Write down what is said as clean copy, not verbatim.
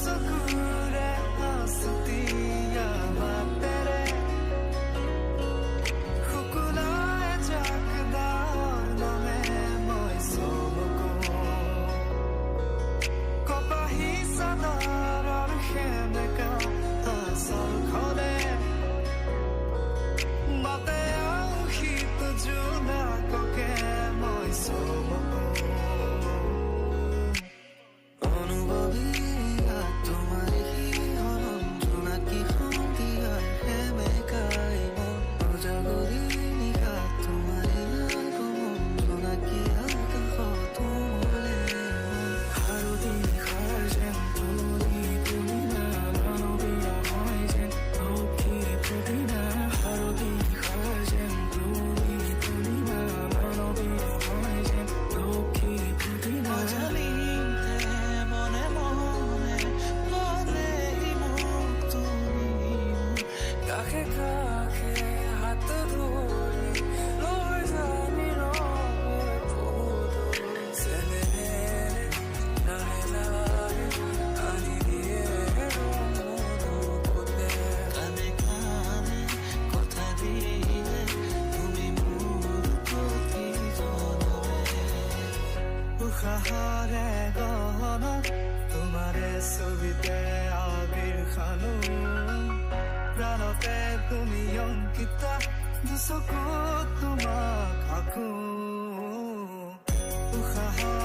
চকুৰে আছুতীয়া মাতেৰে শুকুলাই জাকদাৰ নামে মই চমকো কপাহী চাদৰৰ সেমেকা আচলখনে বাটে শীত জোনাককে মই চমকো উশাহৰে গহনত তোমাৰে ছবিতে আবিৰ খানো প্ৰাণতে তুমি অংকিতা দুচকুত তোমাক আঁকো উশাহৰ